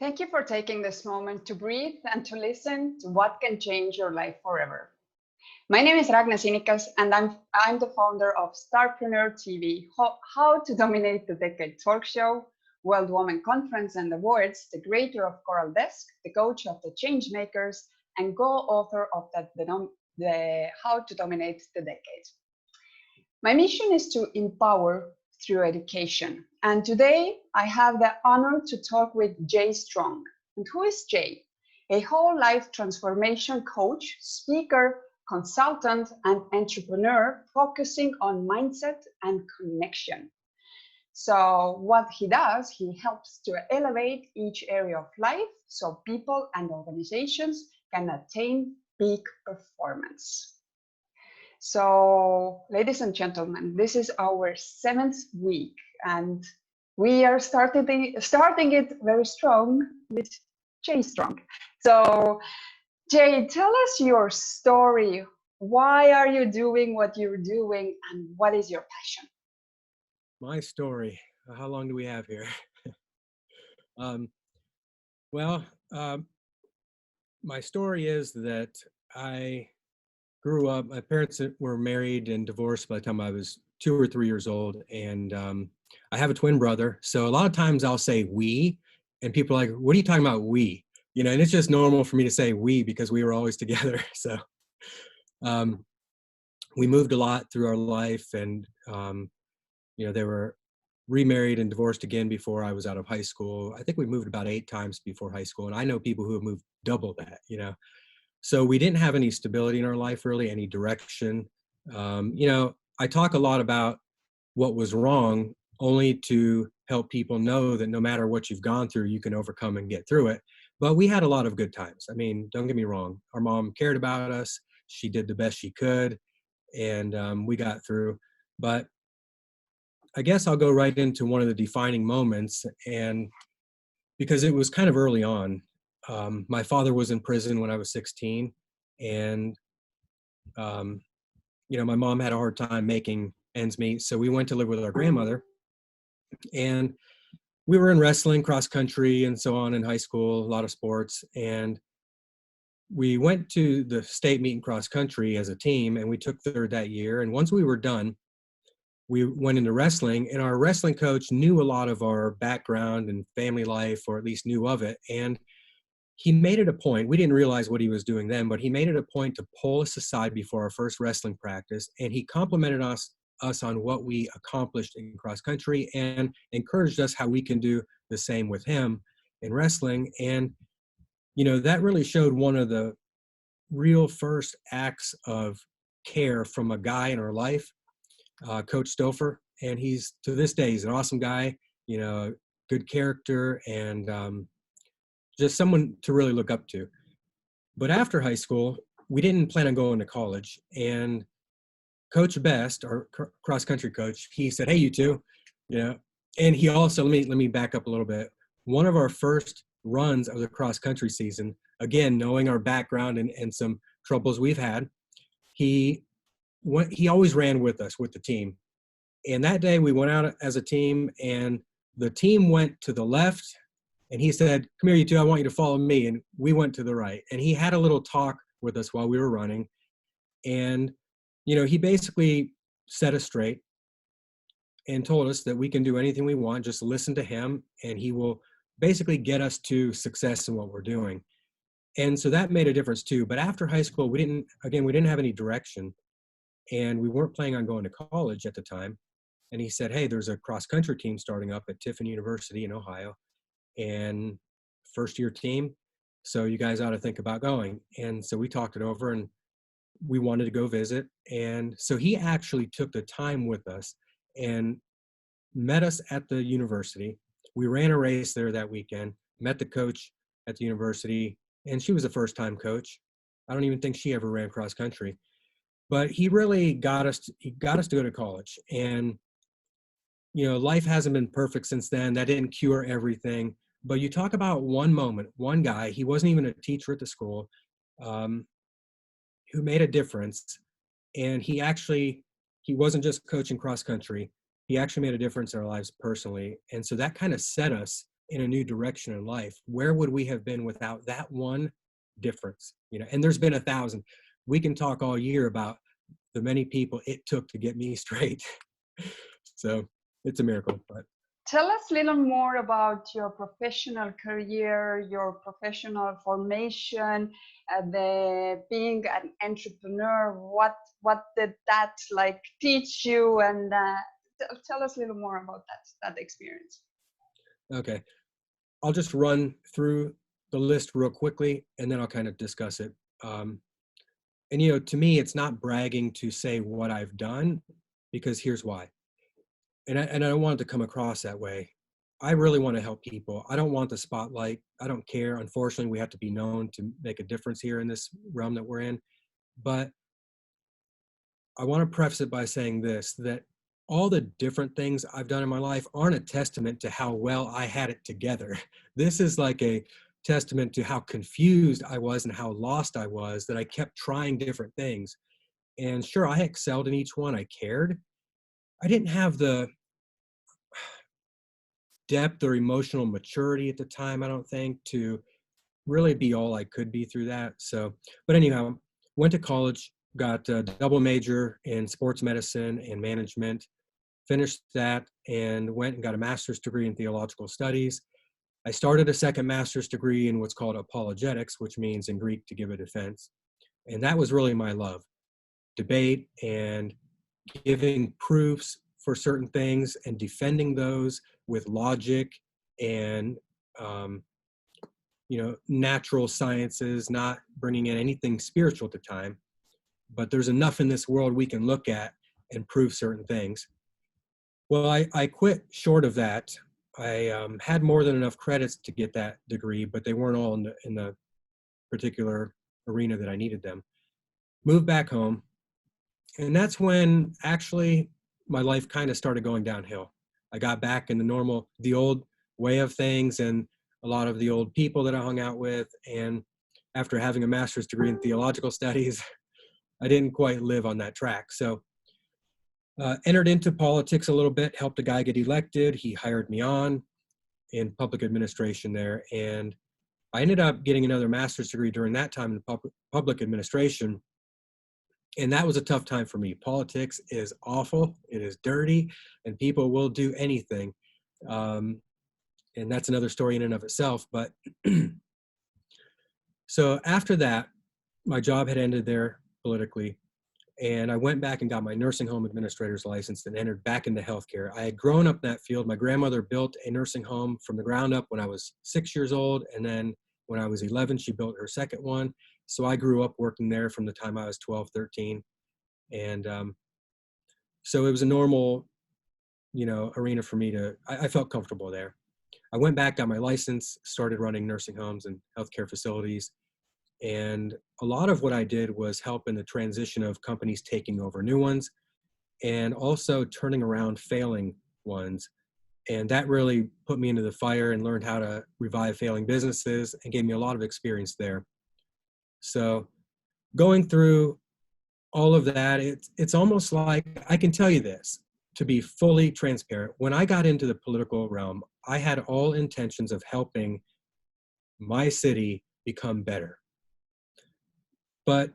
Thank you for taking this moment to breathe and to listen to what can change your life forever. My name is Ragnar Sinikas, and I'm the founder of Starpreneur TV, How to Dominate the Decade talk show, World Women Conference and Awards, the creator of Coral Desk, the coach of the Changemakers, and co-author of the How to Dominate the Decade. My mission is to empower through education. And today I have the honor to talk with Jay Strong. And who is Jay? A whole life transformation coach, speaker, consultant, and entrepreneur focusing on mindset and connection. So what he does, he helps to elevate each area of life so people and organizations can attain peak performance. So, ladies and gentlemen, this is our 7th week, and we are starting it very strong with Jay Strong. So, Jay, tell us your story. Why are you doing what you're doing, and what is your passion? My story. How long do we have here? um, well, my story is that I grew up. My parents were married and divorced by the time I was 2 or 3 years old, and I have a twin brother. So a lot of times I'll say "we," and people are like, "What are you talking about, we?" And it's just normal for me to say "we" because we were always together. So um, we moved a lot through our life, and they were remarried and divorced again before I was out of high school. I think we moved about 8 times before high school, and I know people who have moved double that. So we didn't have any stability in our life, really, any direction. I talk a lot about what was wrong only to help people know that no matter what you've gone through, you can overcome and get through it. But we had a lot of good times. I mean, don't get me wrong. Our mom cared about us. She did the best she could, and we got through. But I guess I'll go right into one of the defining moments, and because it was kind of early on. My father was in prison when I was 16, and my mom had a hard time making ends meet, so we went to live with our grandmother, and we were in wrestling, cross country, and so on in high school, a lot of sports, and we went to the state meet in cross country as a team, and we took third that year, and once we were done, we went into wrestling, and our wrestling coach knew a lot of our background and family life, or at least knew of it. And he made it a point, we didn't realize what he was doing then, but he made it a point to pull us aside before our first wrestling practice. And he complimented us on what we accomplished in cross country and encouraged us how we can do the same with him in wrestling. And, that really showed one of the real first acts of care from a guy in our life, Coach Stouffer, and he's, to this day, he's an awesome guy, good character, and just someone to really look up to. But after high school, we didn't plan on going to college, and Coach Best, our cross country coach, he said, "Hey, you two," and he also, let me back up a little bit. One of our first runs of the cross country season, again, knowing our background and some troubles we've had, he always ran with us, with the team. And that day we went out as a team, and the team went to the left, and he said, "Come here, you two, I want you to follow me." And we went to the right. And he had a little talk with us while we were running. And, he basically set us straight and told us that we can do anything we want, just listen to him, and he will basically get us to success in what we're doing. And so that made a difference too. But after high school, we didn't have any direction, and we weren't planning on going to college at the time. And he said, "Hey, there's a cross country team starting up at Tiffin University in Ohio, and first year team. So you guys ought to think about going." And so we talked it over, and we wanted to go visit. And so he actually took the time with us and met us at the university. We ran a race there that weekend, met the coach at the university, and she was a first time coach. I don't even think she ever ran cross country, but he really he got us to go to college. And, life hasn't been perfect since then. That didn't cure everything. But you talk about one moment, one guy, he wasn't even a teacher at the school, um, who made a difference. And he wasn't just coaching cross country. He actually made a difference in our lives personally. And so that kind of set us in a new direction in life. Where would we have been without that one difference? You know, and there's been 1,000. We can talk all year about the many people it took to get me straight. So it's a miracle. But Tell us a little more about your professional career, your professional formation, the being an entrepreneur. What did that like teach you? And tell us a little more about that experience. okay, I'll just run through the list real quickly, and then I'll kind of discuss it. And you know, to me, it's not bragging to say what I've done, because here's why. And I don't want it to come across that way. I really want to help people. I don't want the spotlight. I don't care. Unfortunately, we have to be known to make a difference here in this realm that we're in. But I want to preface it by saying this, that all the different things I've done in my life aren't a testament to how well I had it together. This is like a testament to how confused I was and how lost I was, that I kept trying different things. And sure, I excelled in each one. I cared. I didn't have the depth or emotional maturity at the time, I don't think, to really be all I could be through that. So, but anyhow, went to college, got a double major in sports medicine and management, finished that, and went and got a master's degree in theological studies. I started a second master's degree in what's called apologetics, which means in Greek to give a defense. And that was really my love, debate and giving proofs for certain things and defending those with logic and you know, natural sciences, not bringing in anything spiritual at the time. But there's enough in this world we can look at and prove certain things. Well, I quit short of that. I had more than enough credits to get that degree, but they weren't all in the particular arena that I needed them. Moved back home, and that's when actually my life kind of started going downhill. I got back in the old way of things, and a lot of the old people that I hung out with. And after having a master's degree in theological studies, I didn't quite live on that track. So entered into politics a little bit, helped a guy get elected. He hired me on in public administration there. And I ended up getting another master's degree during that time in public administration. And that was a tough time for me. Politics is awful. It is dirty, and people will do anything. And that's another story in and of itself. But so after that, my job had ended there politically. And I went back and got my nursing home administrator's license and entered back into healthcare. I had grown up in that field. My grandmother built a nursing home from the ground up when I was 6 years old. And then when I was 11, she built her second one. So I grew up working there from the time I was 12, 13. And so it was a normal, you know, arena for me I felt comfortable there. I went back, got my license, started running nursing homes and healthcare facilities. And a lot of what I did was help in the transition of companies taking over new ones and also turning around failing ones. And that really put me into the fire and learned how to revive failing businesses and gave me a lot of experience there. So going through all of that, it's almost like, I can tell you this, to be fully transparent, when I got into the political realm, I had all intentions of helping my city become better. But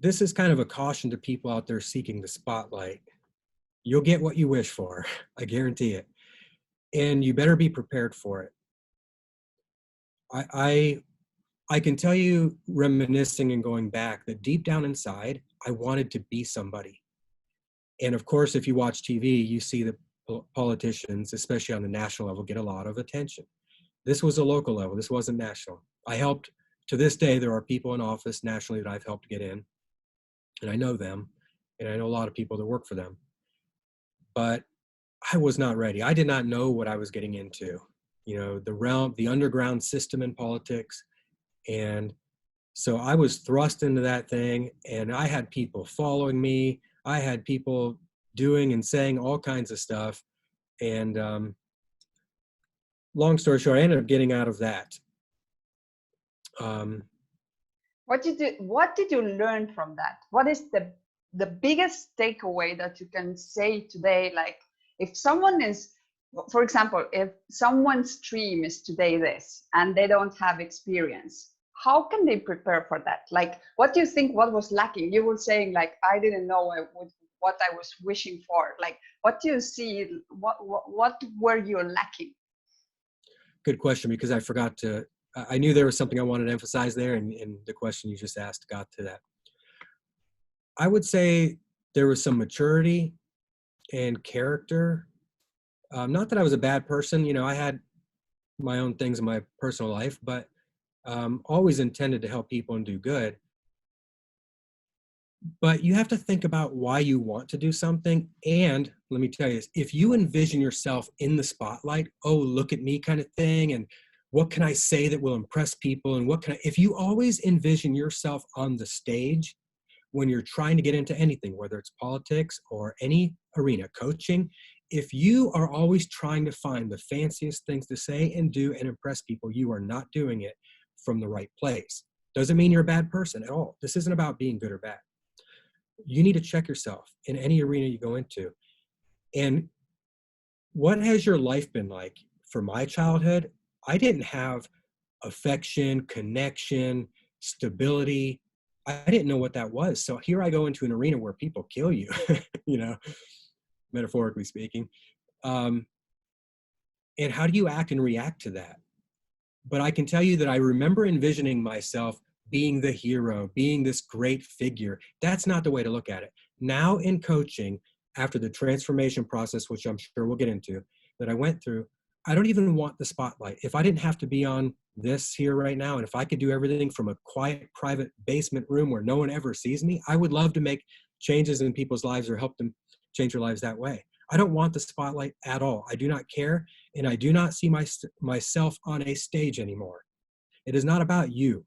this is kind of a caution to people out there seeking the spotlight. You'll get what you wish for, I guarantee it. And you better be prepared for it. I can tell you, reminiscing and going back, that deep down inside, I wanted to be somebody. And of course, if you watch TV, you see the politicians, especially on the national level, get a lot of attention. This was a local level. This wasn't national. I helped, to this day, there are people in office nationally that I've helped get in, and I know them, and I know a lot of people that work for them. But I was not ready. I did not know what I was getting into. You know, the underground system in politics. And so I was thrust into that thing, and I had people following me. I had people doing and saying all kinds of stuff. And long story short, I ended up getting out of that. What did you learn from that? What is the biggest takeaway that you can say today? Like, if someone is for example, if someone's dream is today this and they don't have experience, how can they prepare for that? Like, what do you think, what was lacking? You were saying like, I didn't know what I was wishing for. Like, what do you see? What were you lacking? Good question, because I forgot to, I knew there was something I wanted to emphasize there, and the question you just asked got to that. I would say there was some maturity and character. Not that I was a bad person, I had my own things in my personal life, but always intended to help people and do good. But you have to think about why you want to do something. And let me tell you this, if you envision yourself in the spotlight, oh, look at me kind of thing, and what can I say that will impress people, and if you always envision yourself on the stage when you're trying to get into anything, whether it's politics or any arena, coaching, if you are always trying to find the fanciest things to say and do and impress people, you are not doing it from the right place. Doesn't mean you're a bad person at all. This isn't about being good or bad. You need to check yourself in any arena you go into. And what has your life been like? For my childhood, I didn't have affection, connection, stability. I didn't know what that was. So here I go into an arena where people kill you, metaphorically speaking. And how do you act and react to that? But I can tell you that I remember envisioning myself being the hero, being this great figure. That's not the way to look at it. Now in coaching, after the transformation process, which I'm sure we'll get into, that I went through, I don't even want the spotlight. If I didn't have to be on this here right now, and if I could do everything from a quiet, private basement room where no one ever sees me, I would love to make changes in people's lives or help them change their lives that way. I don't want the spotlight at all. I do not care, and I do not see myself on a stage anymore. It is not about you.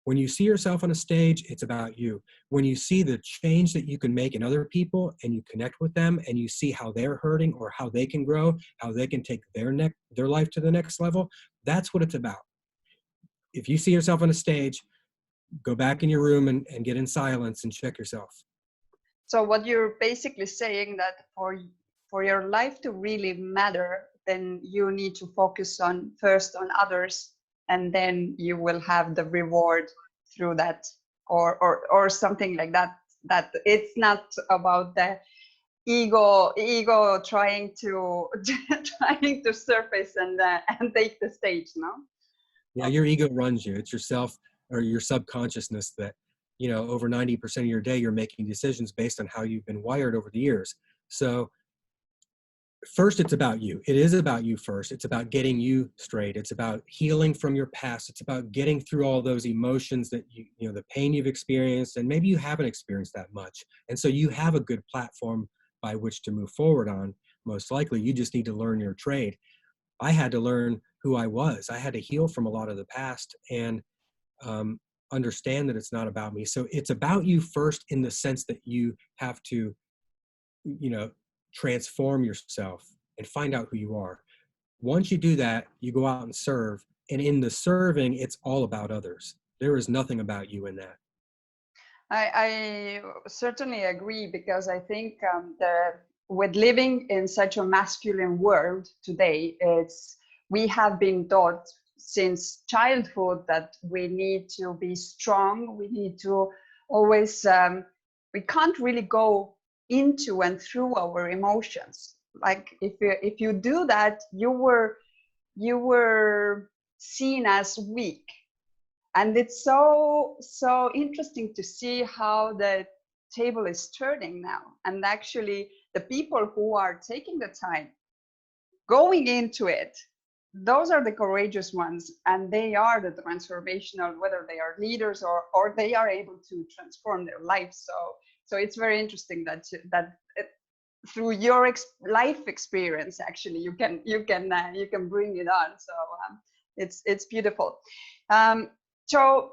When you see yourself on a stage, it's about you. When you see the change that you can make in other people and you connect with them and you see how they're hurting or how they can grow, how they can take their life to the next level, that's what it's about. If you see yourself on a stage, go back in your room and get in silence and check yourself. So what you're basically saying that for your life to really matter, then you need to focus first on others, and then you will have the reward through that, or something like that. That it's not about the ego trying to surface and take the stage, no? Yeah, your ego runs you. It's yourself or your subconsciousness that, over 90% of your day, you're making decisions based on how you've been wired over the years. So first, it's about you. It is about you first. It's about getting you straight. It's about healing from your past. It's about getting through all those emotions that the pain you've experienced, and maybe you haven't experienced that much. And so you have a good platform by which to move forward on. Most likely, you just need to learn your trade. I had to learn who I was. I had to heal from a lot of the past and understand that it's not about me. So it's about you first, in the sense that you have to, transform yourself and find out who you are. Once you do that, you go out and serve. And in the serving, it's all about others. There is nothing about you in that. I certainly agree, because I think with living in such a masculine world today, we have been taught since childhood that we need to be strong. We need to always, we can't really go into and through our emotions. Like if you do that, you were seen as weak. And it's so interesting to see how the table is turning now. And actually, the people who are taking the time, going into it, those are the courageous ones, and they are the transformational, whether they are leaders or they are able to transform their lives. So it's very interesting that through your life experience, actually, you can bring it on. So it's beautiful. So,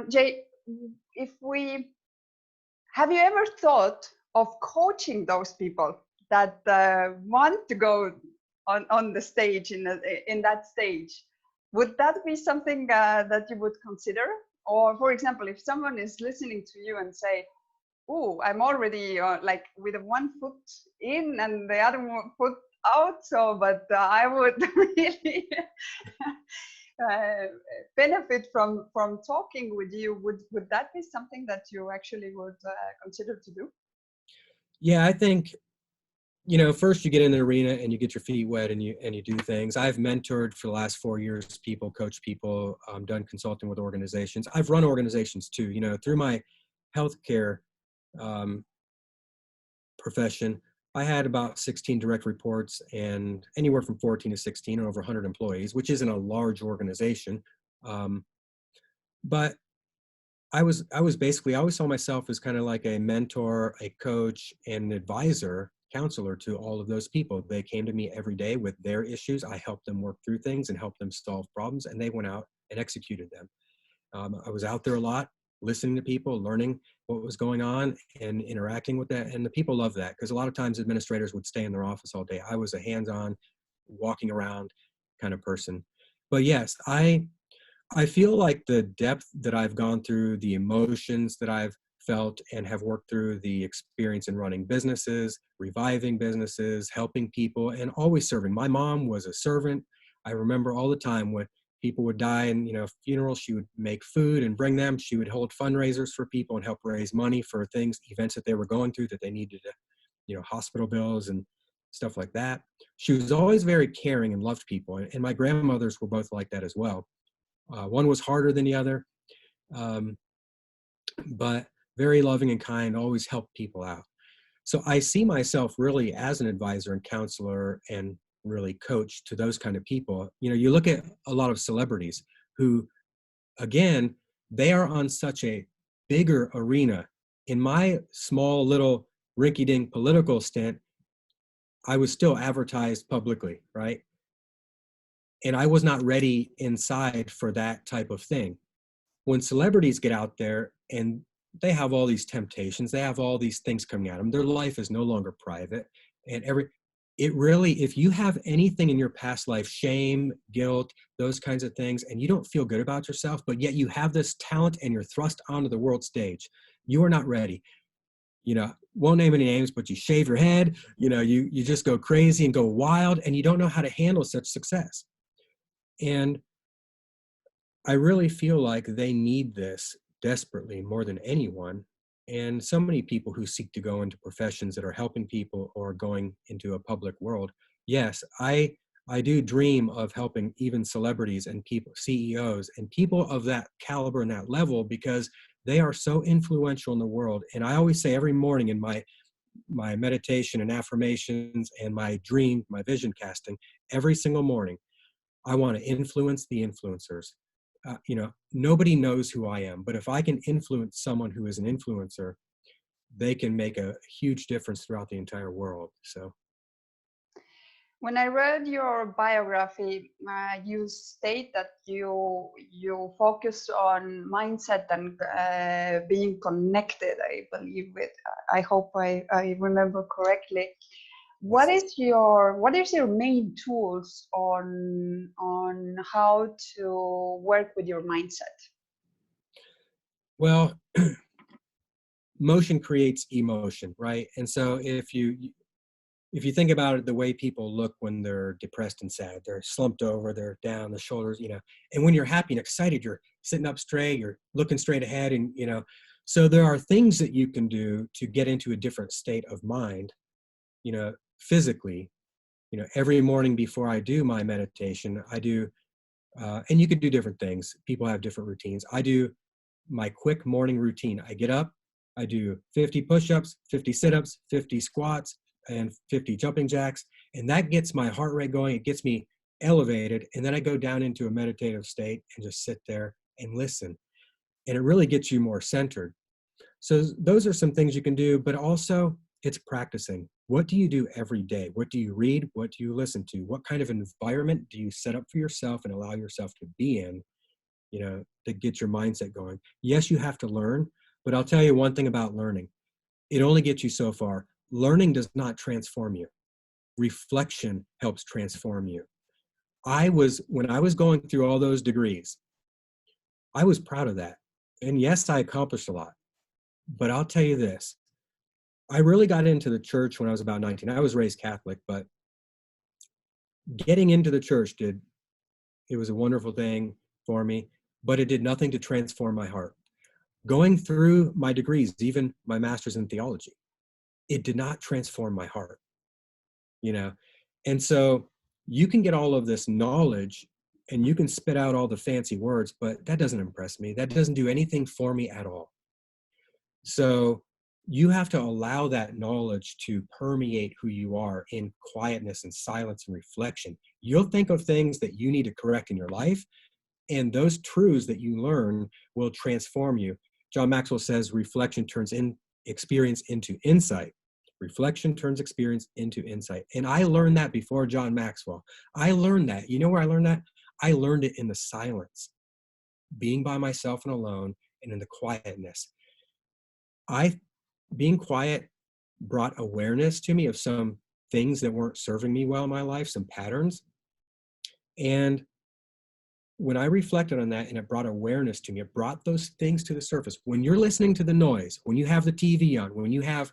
Jay, have you ever thought of coaching those people that want to go on the stage in that stage? Would that be something that you would consider? Or, for example, if someone is listening to you and say, "Oh, I'm already like with one foot in and the other foot out so, but I would really benefit from talking with you. Would that be something that you actually would consider to do? Yeah, I think, first you get in the arena and you get your feet wet and you do things. I've mentored for the last 4 years, people, coach people, done consulting with organizations. I've run organizations too, through my healthcare um, profession. I had about 16 direct reports and anywhere from 14 to 16 and over 100 employees, which isn't a large organization. Um, but I was basically, I always saw myself as kind of like a mentor, a coach, and an advisor, counselor to all of those people. They came to me every day with their issues. I helped them work through things and helped them solve problems, and they went out and executed them. I was out there a lot, listening to people, learning what was going on, and interacting with that. And the people love that because a lot of times administrators would stay in their office all day. I was a hands-on, walking around kind of person. But yes, I feel like the depth that I've gone through, the emotions that I've felt and have worked through, the experience in running businesses, reviving businesses, helping people, and always serving. My mom was a servant. I remember all the time when people would die in, funerals, she would make food and bring them. She would hold fundraisers for people and help raise money for things, events that they were going through that they needed to, hospital bills and stuff like that. She was always very caring and loved people. And my grandmothers were both like that as well. One was harder than the other, um, but very loving and kind, always helped people out. So I see myself really as an advisor and counselor and really coach to those kind of people. You look at a lot of celebrities who, again, they are on such a bigger arena. In my small little rinky-dink political stint, I was still advertised publicly, right? And I was not ready inside for that type of thing. When celebrities get out there and they have all these temptations, they have all these things coming at them, their life is no longer private. And it really, if you have anything in your past life, shame, guilt, those kinds of things, and you don't feel good about yourself, but yet you have this talent and you're thrust onto the world stage, you are not ready. Won't name any names, but you shave your head, you just go crazy and go wild, and you don't know how to handle such success. And I really feel like they need this desperately more than anyone. And so many people who seek to go into professions that are helping people or going into a public world. Yes, I do dream of helping even celebrities and people, CEOs and people of that caliber and that level, because they are so influential in the world. And I always say every morning in my meditation and affirmations and my dream, my vision casting, every single morning, I want to influence the influencers. Nobody knows who I am, but if I can influence someone who is an influencer, they can make a huge difference throughout the entire world. So, When I read your biography, you state that you focus on mindset and being connected. I believe it. I hope I remember correctly. What is your main tools on how to work with your mindset? well, motion creates emotion, right? And so if you think about it, the way people look when they're depressed and sad, they're slumped over, they're down, the shoulders, and when you're happy and excited, you're sitting up straight, you're looking straight ahead, and so there are things that you can do to get into a different state of mind, physically. Every morning before I do my meditation, I do, and you could do different things. People have different routines. I do my quick morning routine. I get up, I do 50 push-ups, 50 sit-ups, 50 squats, and 50 jumping jacks. And that gets my heart rate going. It gets me elevated. And then I go down into a meditative state and just sit there and listen. And it really gets you more centered. So those are some things you can do, but also it's practicing. What do you do every day? What do you read? What do you listen to? What kind of environment do you set up for yourself and allow yourself to be in, to get your mindset going? Yes, you have to learn, but I'll tell you one thing about learning. It only gets you so far. Learning does not transform you. Reflection helps transform you. When I was going through all those degrees, I was proud of that. And yes, I accomplished a lot. But I'll tell you this, I really got into the church when I was about 19. I was raised Catholic, but Getting into the church it was a wonderful thing for me, but it did nothing to transform my heart. Going through my degrees, even my master's in theology, it did not transform my heart, you know? And so you can get all of this knowledge and you can spit out all the fancy words, but that doesn't impress me. That doesn't do anything for me at all. So you have to allow that knowledge to permeate who you are in quietness and silence and reflection. You'll think of things that you need to correct in your life, and those truths that you learn will transform you. John Maxwell says reflection turns experience into insight. Reflection turns experience into insight. And I learned that before John Maxwell. I learned that. You know where I learned that? I learned it in the silence, being by myself and alone, and in the quietness. Being quiet brought awareness to me of some things that weren't serving me well in my life, some patterns. And when I reflected on that and it brought awareness to me, it brought those things to the surface. When you're listening to the noise, when you have the TV on, when you have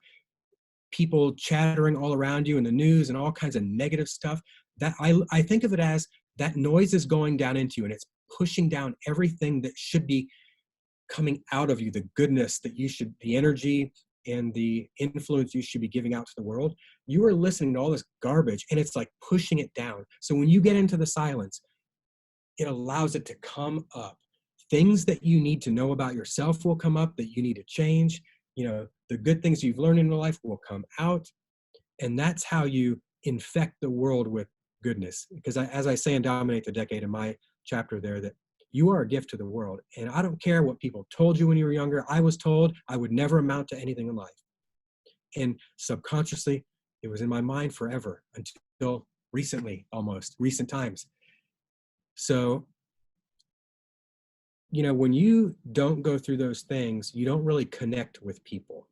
people chattering all around you in the news and all kinds of negative stuff, that I think of it as that noise is going down into you and it's pushing down everything that should be coming out of you, the goodness that you should, the energy and the influence you should be giving out to the world. You are listening to all this garbage and it's like pushing it down. So when you get into the silence, it allows it to come up. Things that you need to know about yourself will come up, that you need to change. You know, the good things you've learned in your life will come out. And that's how you infect the world with goodness. Because as I say in Dominate the Decade, in my chapter there, that you are a gift to the world. And I don't care what people told you when you were younger. I was told I would never amount to anything in life. And subconsciously, it was in my mind forever until recently, almost recent times. So, you know, when you don't go through those things, you don't really connect with people.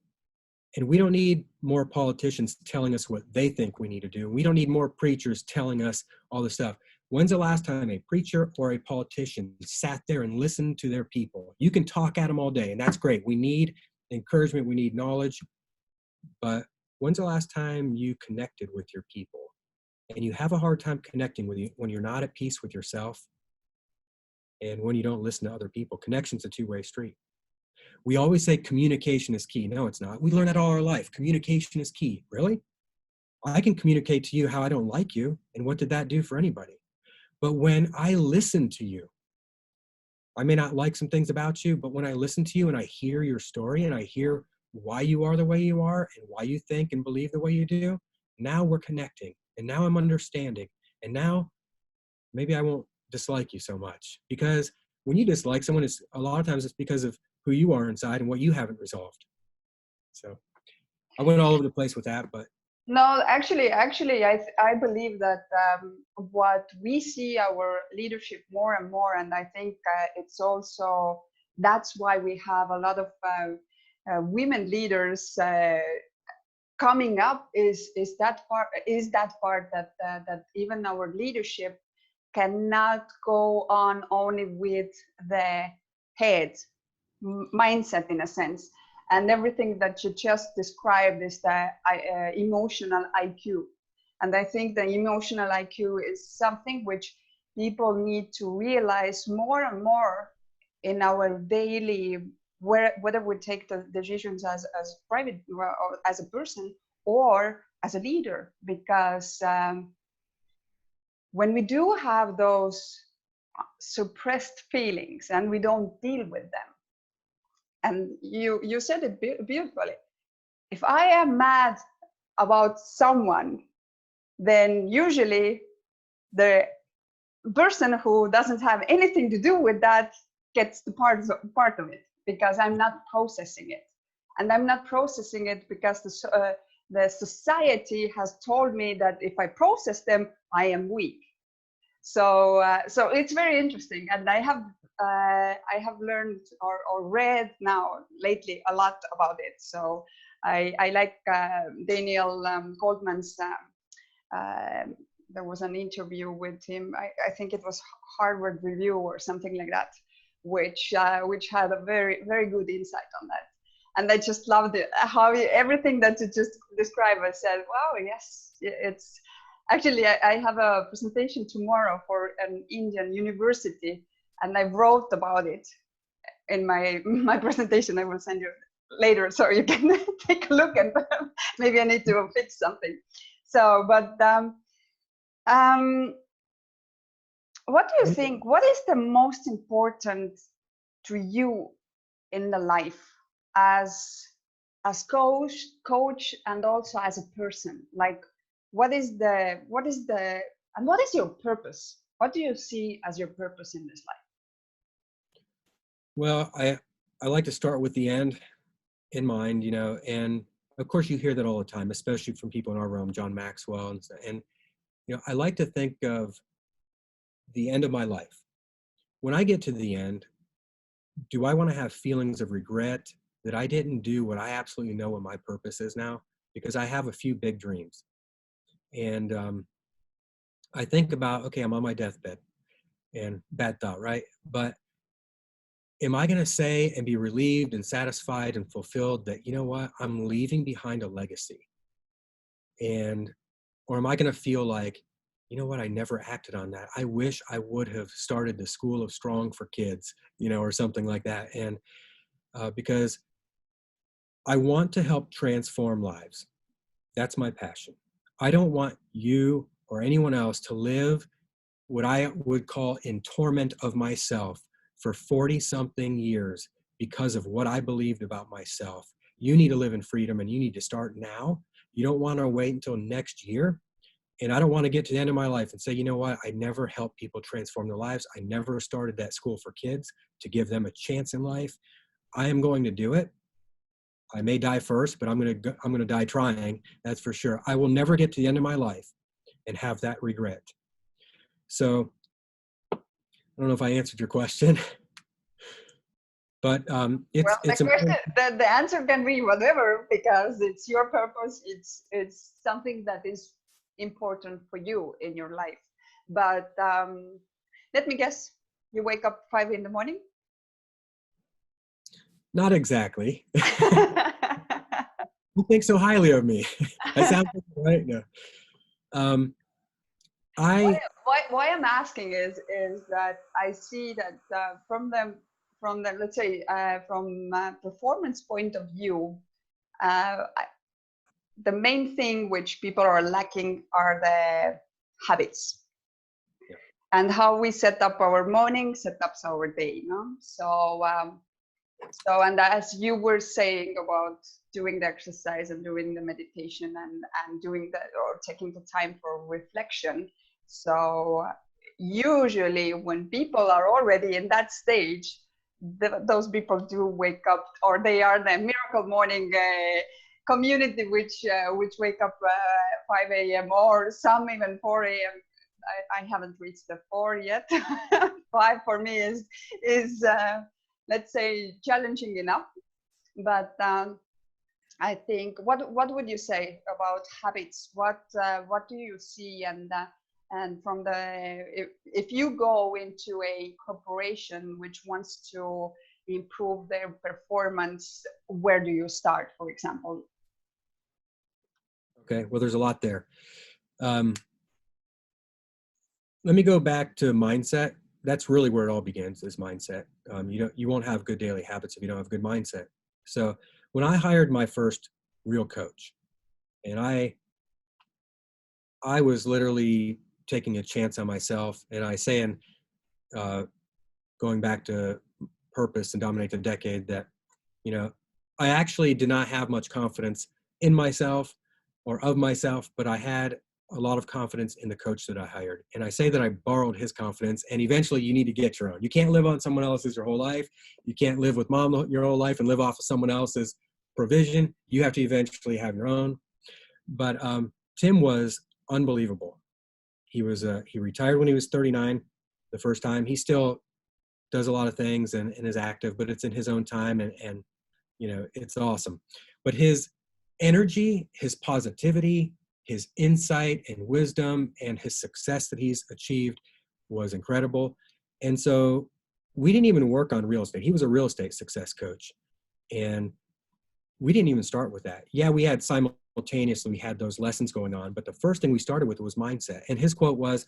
And we don't need more politicians telling us what they think we need to do. We don't need more preachers telling us all this stuff. When's the last time a preacher or a politician sat there and listened to their people? You can talk at them all day, and that's great. We need encouragement. We need knowledge. But when's the last time you connected with your people? And you have a hard time connecting with you when you're not at peace with yourself and when you don't listen to other people. Connection's a two-way street. We always say communication is key. No, it's not. We learn that all our life. Communication is key. Really? I can communicate to you how I don't like you, and what did that do for anybody? But when I listen to you, I may not like some things about you, but when I listen to you and I hear your story and I hear why you are the way you are and why you think and believe the way you do, now we're connecting, and now I'm understanding, and now maybe I won't dislike you so much. Because when you dislike someone, it's a lot of times it's because of who you are inside and what you haven't resolved. So I went all over the place with that, but no, actually, I believe that what we see our leadership more and more, and I think it's also that's why we have a lot of women leaders coming up is that part that even our leadership cannot go on only with the head mindset in a sense. And everything that you just described is the emotional IQ. And I think the emotional IQ is something which people need to realize more and more in our daily, whether we take the decisions as private or as a person or as a leader. Because when we do have those suppressed feelings and we don't deal with them, and you said it beautifully. If I am mad about someone, then usually the person who doesn't have anything to do with that gets the part of it, because I'm not processing it. And I'm not processing it because the society has told me that if I process them, I am weak. So it's very interesting, and I have learned or read now lately a lot about it. So I like Daniel Goldman's. There was an interview with him. I think it was Harvard Review or something like that, which had a very, very good insight on that. And I just loved it, how everything that you just described. I said, wow, yes, it's Actually, I have a presentation tomorrow for an Indian university, and I wrote about it in my presentation. I will send you later so you can take a look, and maybe I need to fix something. So, but what do you think? What is the most important to you in the life as coach and also as a person? Like, what is your purpose? What do you see as your purpose in this life? Well, I like to start with the end in mind, and of course you hear that all the time, especially from people in our realm, John Maxwell, and I like to think of the end of my life. When I get to the end, do I want to have feelings of regret that I didn't do what I absolutely know what my purpose is now? Because I have a few big dreams. And I think about, okay, I'm on my deathbed, and bad thought, right? But am I going to say and be relieved and satisfied and fulfilled that, you know what, I'm leaving behind a legacy? Or am I going to feel like, you know what, I never acted on that. I wish I would have started the School of Strong for Kids, or something like that. And because I want to help transform lives. That's my passion. I don't want you or anyone else to live what I would call in torment of myself for 40 something years because of what I believed about myself. You need to live in freedom, and you need to start now. You don't want to wait until next year. And I don't want to get to the end of my life and say, you know what, I never helped people transform their lives. I never started that school for kids to give them a chance in life. I am going to do it. I may die first, but I'm going to die trying. That's for sure. I will never get to the end of my life and have that regret. So I don't know if I answered your question, but it's question, the answer can be whatever, because it's your purpose. It's something that is important for you in your life. But let me guess, you wake up 5 in the morning? Not exactly. You think so highly of me. I sound right now. Why I'm asking is that I see that from the let's say from a performance point of view, the main thing which people are lacking are the habits. Yeah. And how we set up our morning, set up our day. So and as you were saying about doing the exercise and doing the meditation and doing that, or taking the time for reflection. So usually when people are already in that stage, those people do wake up, or they are the miracle morning community which wake up 5 a.m. or some even 4 a.m. I haven't reached the 4 yet. 5 for me is let's say challenging enough. But I think what would you say about habits? What do you see? And from if you go into a corporation which wants to improve their performance, where do you start, for example? Okay, well, there's a lot there. Let me go back to mindset. That's really where it all begins, is mindset. You won't have good daily habits if you don't have good mindset. So when I hired my first real coach, and I was literally taking a chance on myself, and I say, going back to purpose and dominate the decade, that I actually did not have much confidence in myself or of myself, but I had a lot of confidence in the coach that I hired. And I say that I borrowed his confidence, and eventually you need to get your own. You can't live on someone else's your whole life. You can't live with mom your whole life and live off of someone else's provision. You have to eventually have your own. But Tim was unbelievable. He retired when he was 39 the first time. He still does a lot of things and is active, but it's in his own time, and it's awesome. But his energy, his positivity, his insight and wisdom, and his success that he's achieved was incredible. And so we didn't even work on real estate. He was a real estate success coach, and we didn't even start with that. Yeah, we had simultaneously we had those lessons going on. But the first thing we started with was mindset. And his quote was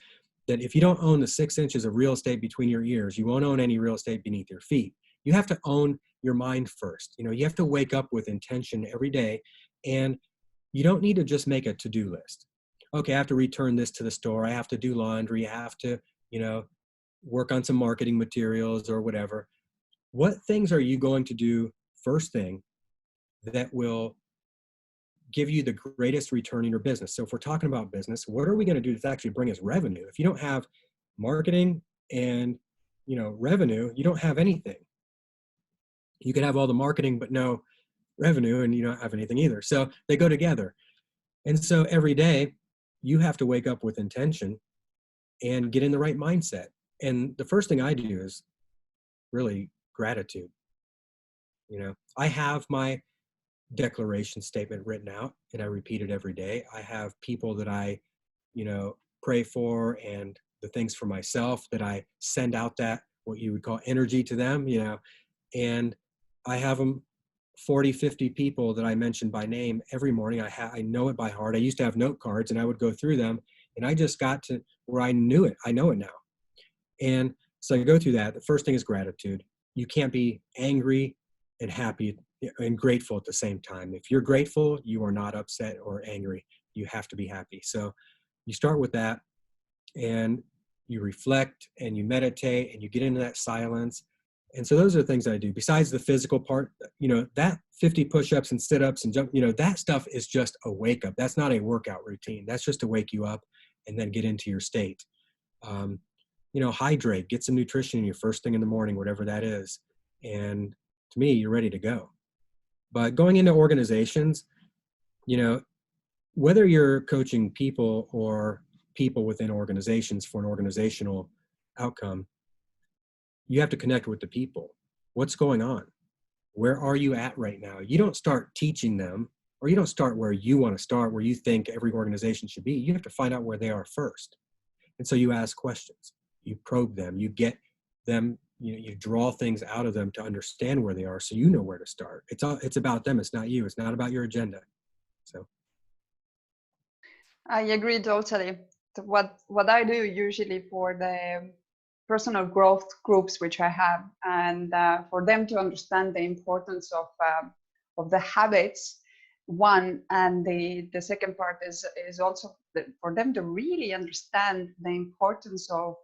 that if you don't own the 6 inches of real estate between your ears, you won't own any real estate beneath your feet. You have to own your mind first. You have to wake up with intention every day, and you don't need to just make a to-do list. Okay, I have to return this to the store. I have to do laundry. I have to, work on some marketing materials or whatever. What things are you going to do first thing that will give you the greatest return in your business? So if we're talking about business, what are we going to do to actually bring us revenue? If you don't have marketing and, revenue, you don't have anything. You could have all the marketing, but no revenue, and you don't have anything either. So they go together. And so every day you have to wake up with intention and get in the right mindset. And the first thing I do is really gratitude. I have my declaration statement written out and I repeat it every day. I have people that I, pray for, and the things for myself that I send out, that what you would call energy to them, and I have them 40, 50 people that I mention by name every morning. I know it by heart. I used to have note cards and I would go through them, and I just got to where I knew it. I know it now. And so I go through that. The first thing is gratitude. You can't be angry and happy and grateful at the same time. If you're grateful, you are not upset or angry. You have to be happy. So you start with that, and you reflect and you meditate and you get into that silence. And so those are the things I do. Besides the physical part, that 50 push-ups and sit-ups and jump, that stuff is just a wake-up. That's not a workout routine. That's just to wake you up and then get into your state. Hydrate, get some nutrition in you first thing in the morning, whatever that is. And to me, you're ready to go. But going into organizations, whether you're coaching people or people within organizations for an organizational outcome, you have to connect with the people. What's going on? Where are you at right now? You don't start teaching them, or you don't start where you want to start, where you think every organization should be. You have to find out where they are first. And so you ask questions, you probe them, you get them, you draw things out of them to understand where they are, so you know where to start. It's about them. It's not you. It's not about your agenda. So I agree totally. What I do usually for the personal growth groups which I have, and for them to understand the importance of the habits, one, and the second part is also for them to really understand the importance of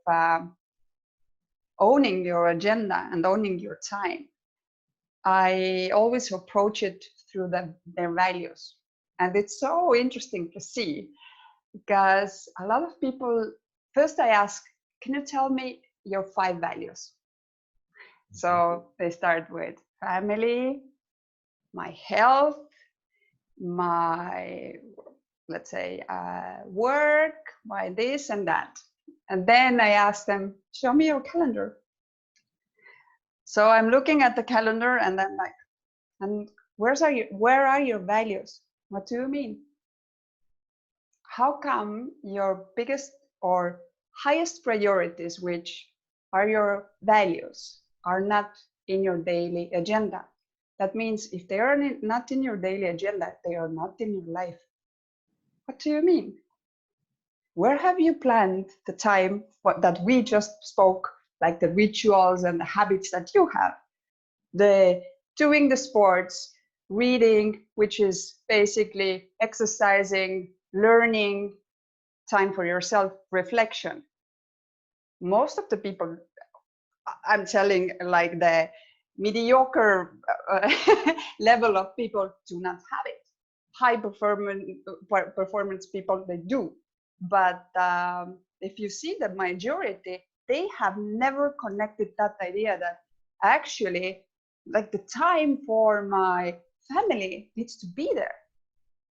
owning your agenda and owning your time. I always approach it through their values, and it's so interesting to see, because a lot of people, first I ask, can you tell me your 5 values? So they start with family, my health, my, let's say, work, my this and that. And then I ask them, show me your calendar. So I'm looking at the calendar, and then like, and where are your values? What do you mean? How come your biggest or highest priorities, which are your values, are not in your daily agenda? That means if they are not in your daily agenda, they are not in your life. What do you mean? Where have you planned the time that we just spoke, like the rituals and the habits that you have? The doing the sports, reading, which is basically exercising, learning, time for yourself, reflection. Most of the people, I'm telling, like the mediocre level of people do not have it. High performance people, they do. But if you see the majority, they have never connected that idea that actually, like, the time for my family needs to be there.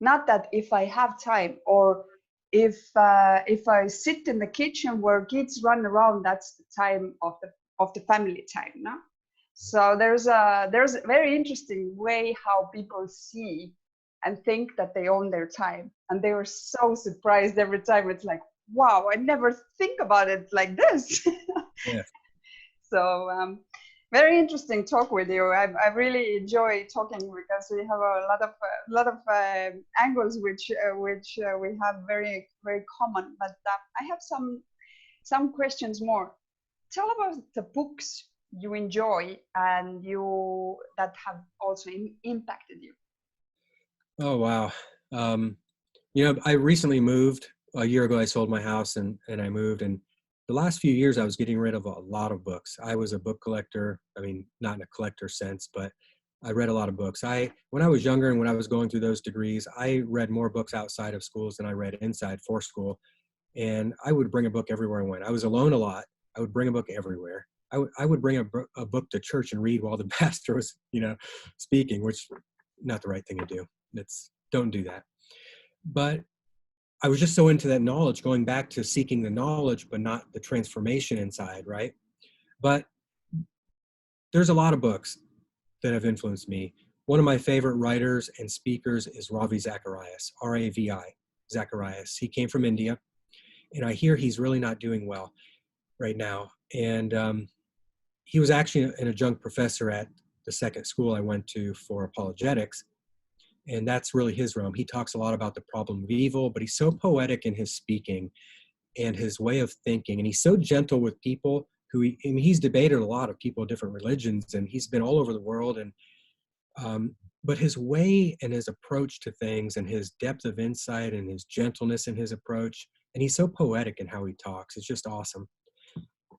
Not that if I have time, or if I sit in the kitchen where kids run around, that's the time of the family time, no? So there's a very interesting way how people see and think that they own their time, and they were so surprised every time. It's like, wow, I never think about it like this. Yeah. So Very interesting talk with you. I really enjoy talking because we have a lot of angles which we have very common. But I have some questions more. Tell about the books you enjoy and you that have also impacted you. Oh, wow. You know, I recently moved. A year ago, I sold my house and I moved. And the last few years, I was getting rid of a lot of books. I was a book collector. I mean, not in a collector sense, but I read a lot of books. When I was younger and when I was going through those degrees, I read more books outside of schools than I read inside for school. And I would bring a book everywhere I went. I was alone a lot. I would bring a book everywhere. I would bring a book to church and read while the pastor was, you know, speaking, which not the right thing to do. Don't do that. But I was just so into that knowledge, going back to seeking the knowledge, but not the transformation inside, right? But there's a lot of books that have influenced me. One of my favorite writers and speakers is Ravi Zacharias, R-A-V-I, Zacharias. He came from India, and I hear he's really not doing well right now. And he was actually an adjunct professor at the second school I went to for apologetics. And that's really his realm. He talks a lot about the problem of evil, but he's so poetic in his speaking and his way of thinking. And he's so gentle with people I mean, he's debated a lot of people of different religions, and he's been all over the world. And but his way and his approach to things and his depth of insight and his gentleness in his approach, and he's so poetic in how he talks. It's just awesome.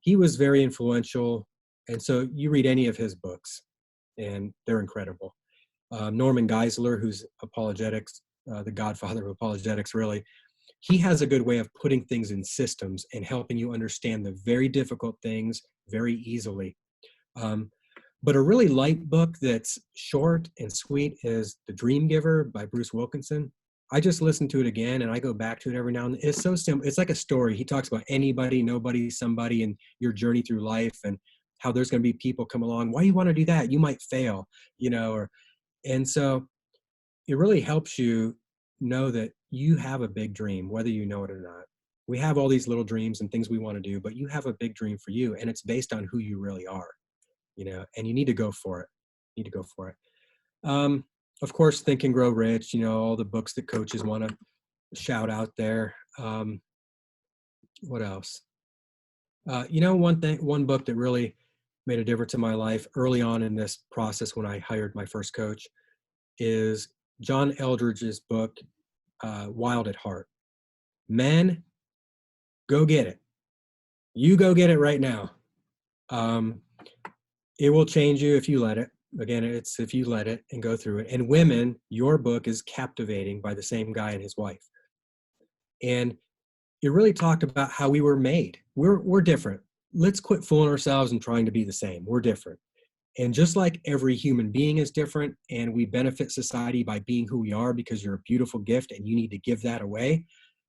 He was very influential. And so you read any of his books and they're incredible. Norman Geisler, who's apologetics, the godfather of apologetics, really, he has a good way of putting things in systems and helping you understand the very difficult things very easily. But a really light book that's short and sweet is The Dream Giver by Bruce Wilkinson. I just listen to it again and I go back to it every now and then. It's so simple. It's like a story. He talks about anybody, nobody, somebody, and your journey through life and how there's going to be people come along. Why do you want to do that? You might fail, you know, and so it really helps you know that you have a big dream, whether you know it or not. We have all these little dreams and things we want to do, but you have a big dream for you, and it's based on who you really are, you know, and you need to go for it. You need to go for it. Of course, Think and Grow Rich, you know, all the books that coaches want to shout out there. What else? You know, one book that really made a difference in my life early on in this process when I hired my first coach is John Eldredge's book, Wild at Heart. Men, go get it. You go get it right now. It will change you if you let it. Again, it's if you let it and go through it. And women, your book is Captivating by the same guy and his wife. And it really talked about how we were made. We're different. Let's quit fooling ourselves and trying to be the same. We're different. And just like every human being is different, and we benefit society by being who we are because you're a beautiful gift and you need to give that away.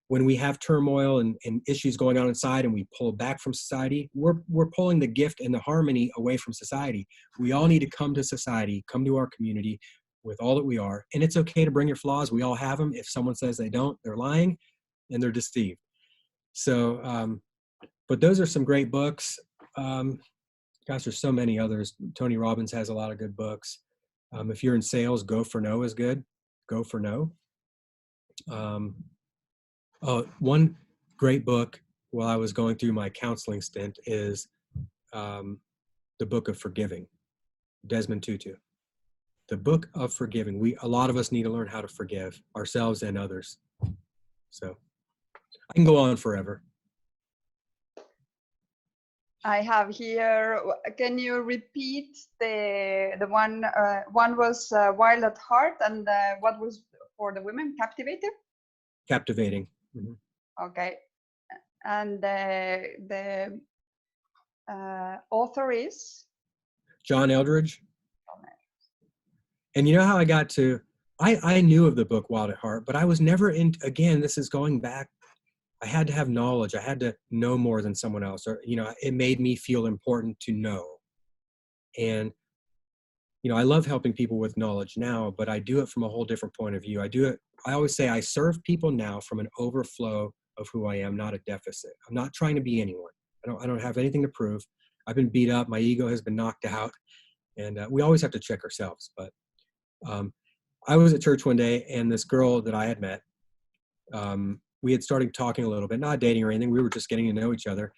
When we have turmoil and issues going on inside and we pull back from society, we're pulling the gift and the harmony away from society. We all need to come to society, come to our community with all that we are. And it's okay to bring your flaws. We all have them. If someone says they don't, they're lying and they're deceived. So, but those are some great books. Gosh, there's so many others. Tony Robbins has a lot of good books. If you're in sales, Go for No is good. Go for No. One great book while I was going through my counseling stint is The Book of Forgiving, Desmond Tutu. The Book of Forgiving. A lot of us need to learn how to forgive ourselves and others. So I can go on forever. I have here, can you repeat the one, one was Wild at Heart, and what was for the women, Captivating. Mm-hmm. Okay. And the author is? John Eldredge. And you know how I got to, I knew of the book Wild at Heart, but I was never in, again, this is going back, I had to have knowledge. I had to know more than someone else, or, you know, it made me feel important to know. And, you know, I love helping people with knowledge now, but I do it from a whole different point of view. I always say I serve people now from an overflow of who I am, not a deficit. I'm not trying to be anyone. I don't have anything to prove. I've been beat up. My ego has been knocked out. And we always have to check ourselves. But I was at church one day, and this girl that I had met, we had started talking a little bit, not dating or anything. We were just getting to know each other.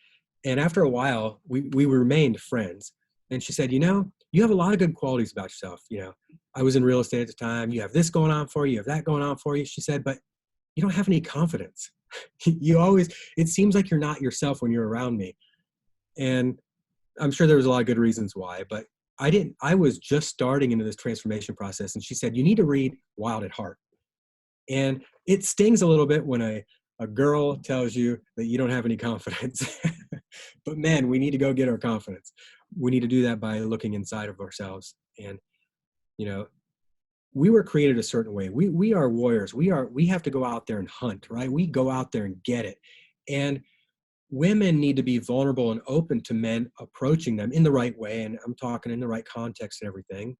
And after a while, we remained friends. And she said, you have a lot of good qualities about yourself. I was in real estate at the time. You have this going on for you. You have that going on for you. She said, but you don't have any confidence. It seems like you're not yourself when you're around me. And I'm sure there was a lot of good reasons why, but I was just starting into this transformation process. And she said, you need to read Wild at Heart. And it stings a little bit when a girl tells you that you don't have any confidence. But man, we need to go get our confidence. We need to do that by looking inside of ourselves. And, we were created a certain way. We are warriors. We have to go out there and hunt, right? We go out there and get it. And women need to be vulnerable and open to men approaching them in the right way. And I'm talking in the right context and everything.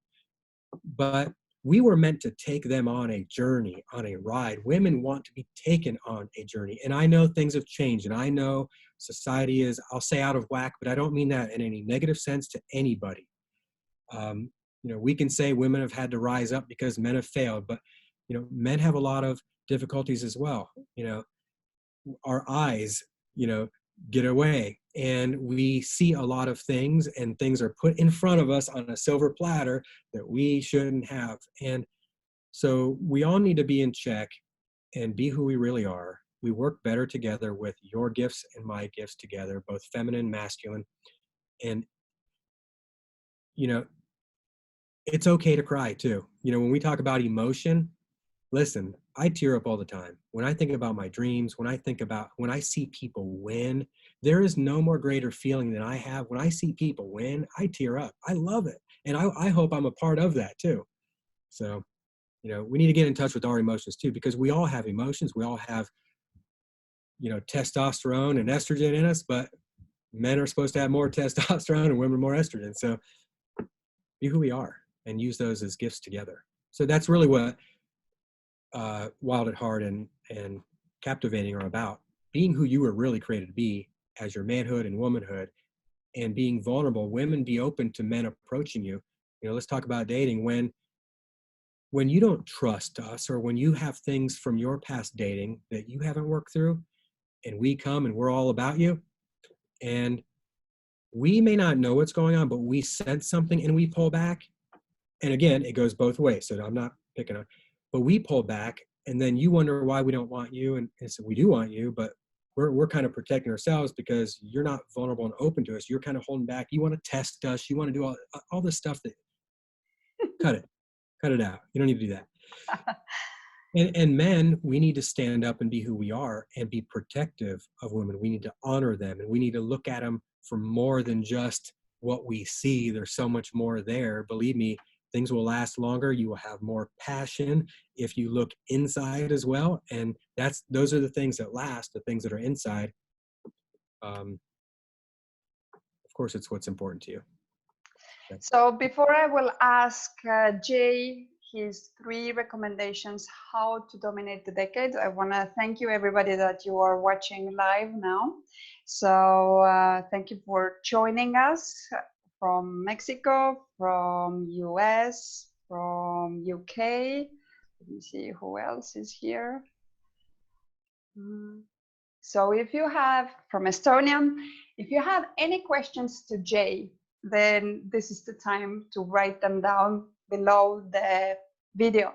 But we were meant to take them on a journey, on a ride. Women want to be taken on a journey. And I know things have changed, and I know society is, I'll say, out of whack, but I don't mean that in any negative sense to anybody. We can say women have had to rise up because men have failed, but, men have a lot of difficulties as well. Our eyes, get away, and we see a lot of things, and things are put in front of us on a silver platter that we shouldn't have. And so we all need to be in check and be who we really are. We work better together with your gifts and my gifts together, both feminine, masculine. And, it's okay to cry too. When we talk about emotion, listen, I tear up all the time. When I think about my dreams, when I see people win, there is no more greater feeling than I have. When I see people win, I tear up. I love it. And I hope I'm a part of that too. So, we need to get in touch with our emotions too, because we all have emotions. We all have, testosterone and estrogen in us, but men are supposed to have more testosterone and women more estrogen. So be who we are and use those as gifts together. So that's really what Wild at Heart and Captivating are about. Being who you were really created to be as your manhood and womanhood, and being vulnerable. Women, be open to men approaching you. Let's talk about dating. When you don't trust us, or when you have things from your past dating that you haven't worked through, and we come and we're all about you, and we may not know what's going on, but we sense something and we pull back. And again, it goes both ways. So I'm not picking on, but we pull back, and then you wonder why we don't want you. And so we do want you, but we're kind of protecting ourselves because you're not vulnerable and open to us. You're kind of holding back. You want to test us. You want to do all this stuff that cut it out. You don't need to do that. And men, we need to stand up and be who we are and be protective of women. We need to honor them, and we need to look at them for more than just what we see. There's so much more there. Believe me, things will last longer. You will have more passion if you look inside as well. And those are the things that last, the things that are inside. Of course, it's what's important to you. Okay. So before I will ask Jay his 3 recommendations how to dominate the decade, I want to thank you, everybody, that you are watching live now. So thank you for joining us from Mexico, from US, from UK. Let me see who else is here. So if you have, from Estonia, if you have any questions to Jay, then this is the time to write them down below the video.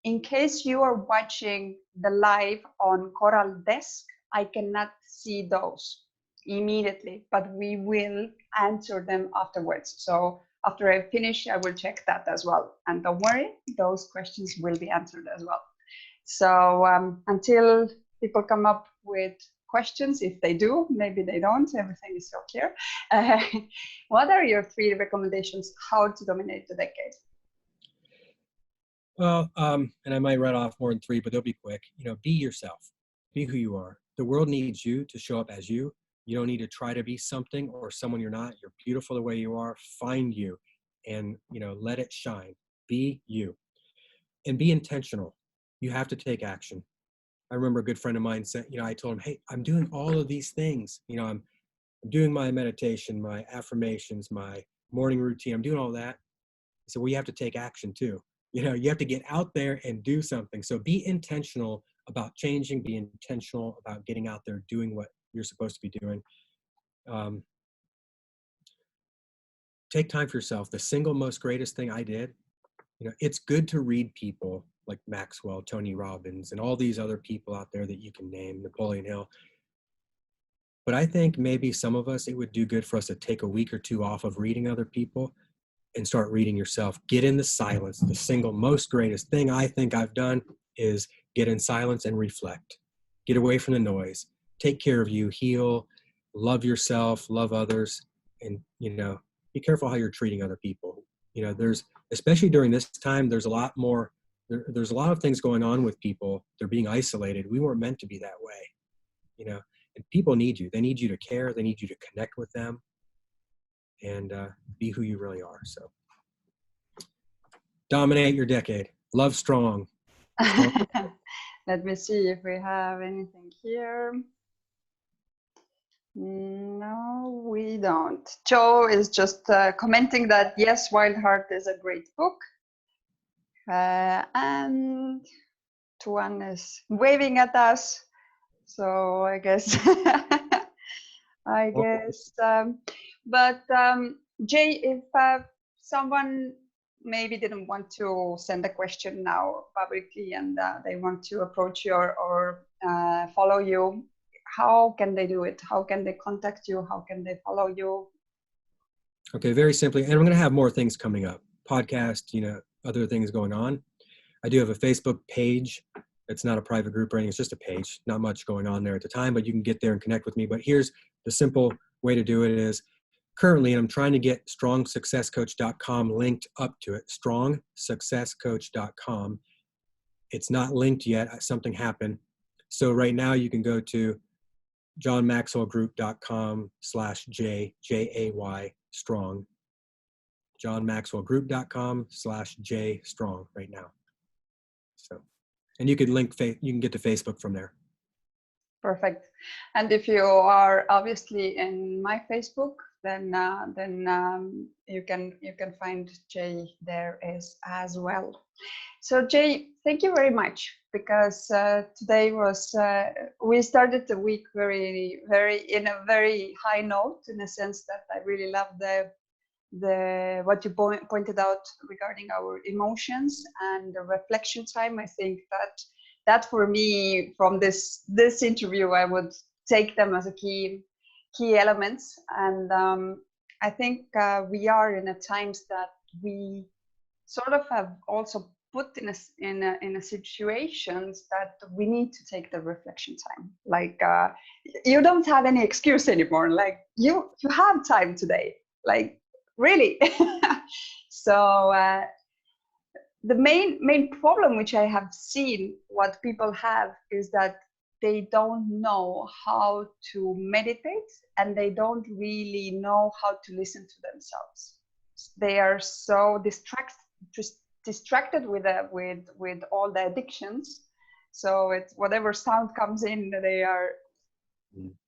In case you are watching the live on Coral Desk, I cannot see those immediately, but we will answer them afterwards. So after I finish, I will check that as well. And don't worry, those questions will be answered as well. So until people come up with questions, if they do, maybe they don't, everything is so clear. What are your 3 recommendations how to dominate the decade? Well, and I might run off more than 3, but they'll be quick. Be yourself. Be who you are. The world needs you to show up as you. You don't need to try to be something or someone you're not. You're beautiful the way you are. Find you and, let it shine. Be you. And be intentional. You have to take action. I remember a good friend of mine said, I told him, hey, I'm doing all of these things. I'm I'm doing my meditation, my affirmations, my morning routine. I'm doing all that. So we have to take action too. You know, you have to get out there and do something. So be intentional about changing, be intentional about getting out there, doing what you're supposed to be doing. Take time for yourself. The single most greatest thing I did, you know, it's good to read people like Maxwell, Tony Robbins, and all these other people out there that you can name, Napoleon Hill. But I think maybe some of us, it would do good for us to take a week or two off of reading other people and start reading yourself. Get in the silence. The single most greatest thing I think I've done is get in silence and reflect. Get away from the noise. Take care of you, heal, love yourself, love others, and, you know, be careful how you're treating other people. You know, there's, especially during this time, there's a lot more, there's a lot of things going on with people. They're being isolated. We weren't meant to be that way, you know, and people need you. They need you to care. They need you to connect with them and be who you really are. So dominate your decade. Love strong. Let me see if we have anything here. No, we don't. Joe is just commenting that yes, Wild Heart is a great book. And Tuan is waving at us. So I guess, Jay, if someone maybe didn't want to send a question now publicly and they want to approach you or follow you, how can they do it? How can they contact you? How can they follow you? Okay, very simply, and I'm going to have more things coming up, podcast, you know, other things going on. I do have a Facebook page. It's not a private group or anything. It's just a page. Not much going on there at the time, but you can get there and connect with me. But here's the simple way to do it is currently, and I'm trying to get strongsuccesscoach.com linked up to it, strongsuccesscoach.com. It's not linked yet. Something happened. So right now you can go to johnmaxwellgroup.com/J, J-A-Y, strong. johnmaxwellgroup.com/J strong right now. So, and you can you can get to Facebook from there. Perfect. And if you are obviously in my Facebook, then you can find Jay there as well. So Jay, thank you very much, because today was we started the week very in a very high note, in a sense that I really love the what you pointed out regarding our emotions and the reflection time. I think that for me, from this interview, I would take them as a key elements. And I think we are in a times that we sort of have also put in a situations that we need to take the reflection time. Like you don't have any excuse anymore. Like you have time today. Like really. So the main problem which I have seen what people have is that they don't know how to meditate, and they don't really know how to listen to themselves. They are so distracted with all the addictions. So it's whatever sound comes in, they are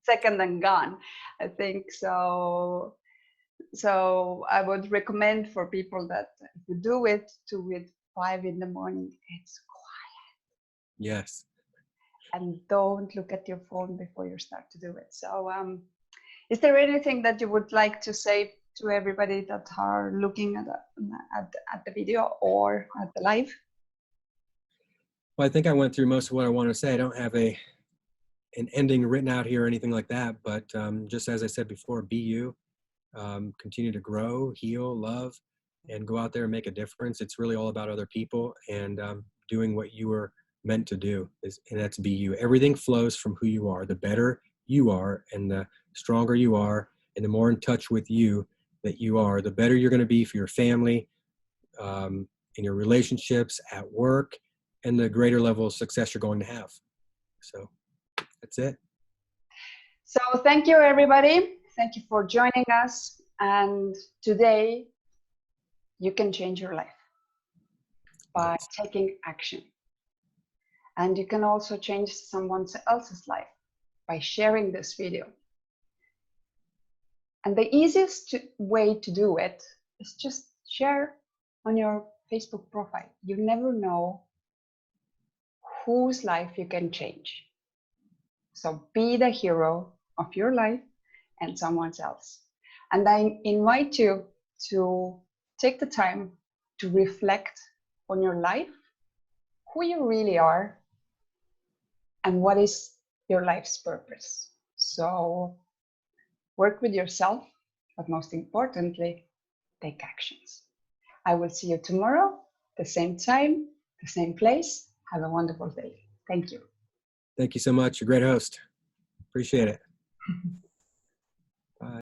second and gone, I think. So I would recommend for people that if you do it, to it 5 in the morning. It's quiet. Yes. And don't look at your phone before you start to do it. So is there anything that you would like to say to everybody that are looking at the video or at the live? Well, I think I went through most of what I want to say. I don't have an ending written out here or anything like that, but just as I said before, be you. Continue to grow, heal, love, and go out there and make a difference. It's really all about other people and doing what you were meant to do, and that's be you. Everything flows from who you are. The better you are and the stronger you are and the more in touch with you that you are, the better you're going to be for your family, in your relationships, at work, and the greater level of success you're going to have. So that's it. So thank you, everybody. Thank you for joining us. And today, you can change your life by taking action. And you can also change someone else's life by sharing this video. And the easiest way to do it is just share on your Facebook profile. You never know whose life you can change. So be the hero of your life and someone else. And I invite you to take the time to reflect on your life, who you really are, and what is your life's purpose. So work with yourself, but most importantly, take actions. I will see you tomorrow, the same time, the same place. Have a wonderful day. Thank you. Thank you so much. You're a great host. Appreciate it. Bye.